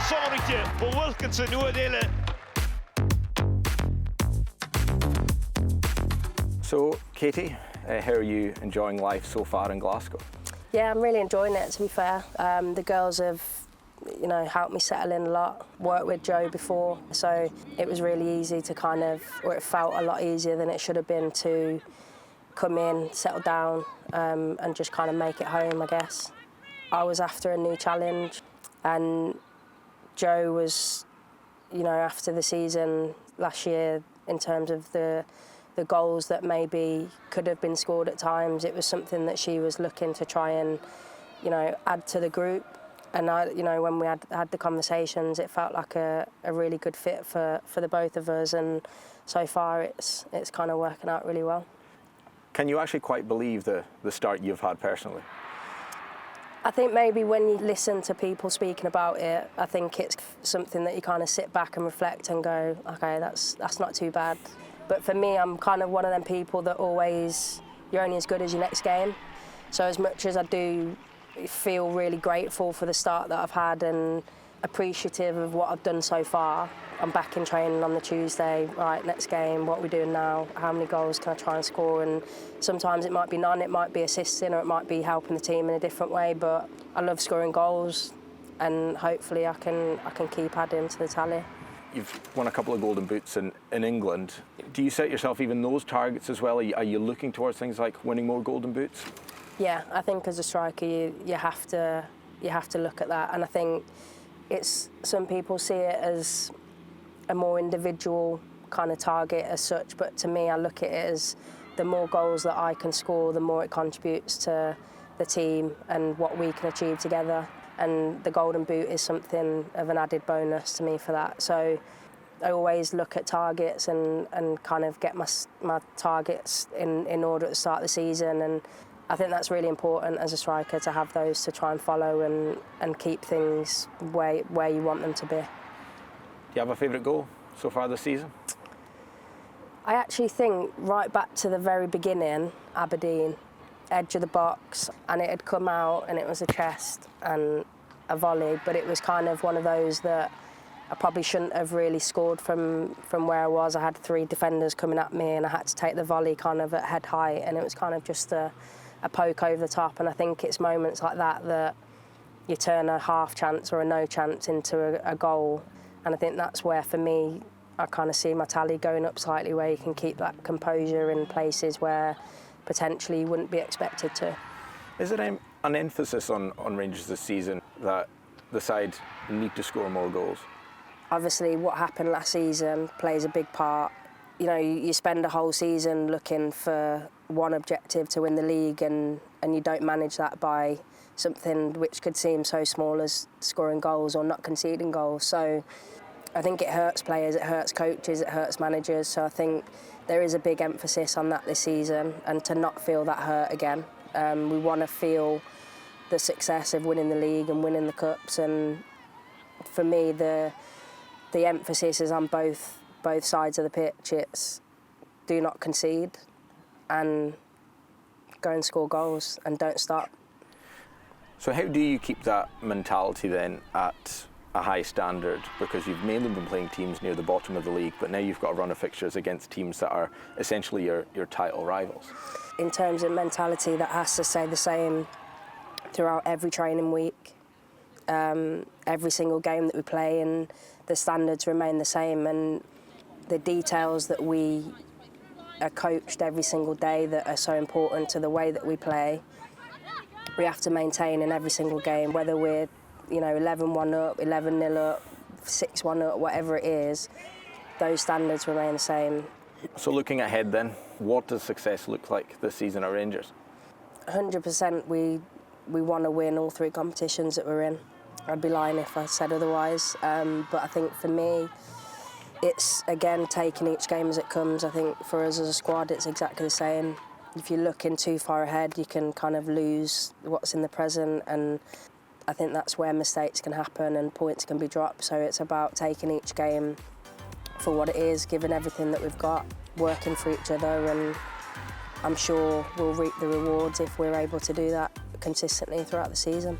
zorgje voor Wilkinson oordelen. So, Katie, how are you enjoying life so far in Glasgow? Yeah, I'm really enjoying it, to be fair. The girls have, helped me settle in a lot. Worked with Joe before, so it was really easy to or it felt a lot easier than it should have been to come in, settle down, and just kind of make it home, I guess. I was after a new challenge, and Joe was, after the season last year, in terms of the goals that maybe could have been scored at times, it was something that she was looking to try and, add to the group. And when we had the conversations, it felt like a really good fit for the both of us, and so far it's kind of working out really well. Can you actually quite believe the start you've had personally? I think maybe when you listen to people speaking about it, I think it's something that you kind of sit back and reflect and go, okay, that's not too bad. But for me, I'm kind of one of them people that always, you're only as good as your next game. So as much as I do feel really grateful for the start that I've had and appreciative of what I've done so far, I'm back in training on the Tuesday. Right, next game, what are we doing now? How many goals can I try and score? And sometimes it might be none, it might be assisting, or it might be helping the team in a different way. But I love scoring goals, and hopefully I can keep adding to the tally. You've won a couple of golden boots in England. Do you set yourself even those targets as well? Are you looking towards things like winning more golden boots? Yeah, I think as a striker you have to look at that, and I think some people see it as a more individual kind of target as such, but to me I look at it as the more goals that I can score, the more it contributes to the team and what we can achieve together. And the golden boot is something of an added bonus to me for that. So I always look at targets and kind of get my targets in order at the start of the season, and I think that's really important as a striker to have those to try and follow and keep things where you want them to be. Do you have a favourite goal so far this season? I actually think right back to the very beginning, Aberdeen, edge of the box, and it had come out and it was a chest and a volley, but it was kind of one of those that I probably shouldn't have really scored from where I was. I had three defenders coming at me and I had to take the volley kind of at head height, and it was kind of just a poke over the top. And I think it's moments like that you turn a half chance or a no chance into a goal. And I think that's where, for me, I kind of see my tally going up slightly, where you can keep that composure in places where potentially you wouldn't be expected to. Is there an emphasis on Rangers this season that the side need to score more goals? Obviously, what happened last season plays a big part. You spend a whole season looking for one objective, to win the league, and you don't manage that by something which could seem so small as scoring goals or not conceding goals. So I think it hurts players, it hurts coaches, it hurts managers. So I think there is a big emphasis on that this season, and to not feel that hurt again. We want to feel the success of winning the league and winning the cups, and for me the emphasis is on both sides of the pitch. It's do not concede and go and score goals and don't stop. So how do you keep that mentality then at a high standard? Because you've mainly been playing teams near the bottom of the league, but now you've got a run of fixtures against teams that are essentially your title rivals. In terms of mentality, that has to stay the same throughout every training week, every single game that we play, and the standards remain the same, and the details that we are coached every single day that are so important to the way that we play, we have to maintain in every single game, whether we're 11-1 up, 11-0 up, 6-1 up, whatever it is, those standards remain the same. So looking ahead then, what does success look like this season at Rangers? 100% we want to win all three competitions that we're in. I'd be lying if I said otherwise, but I think for me, it's again taking each game as it comes. I think for us as a squad, it's exactly the same. If you're looking too far ahead, you can kind of lose what's in the present, and I think that's where mistakes can happen and points can be dropped. So it's about taking each game for what it is, giving everything that we've got, working for each other, and I'm sure we'll reap the rewards if we're able to do that consistently throughout the season.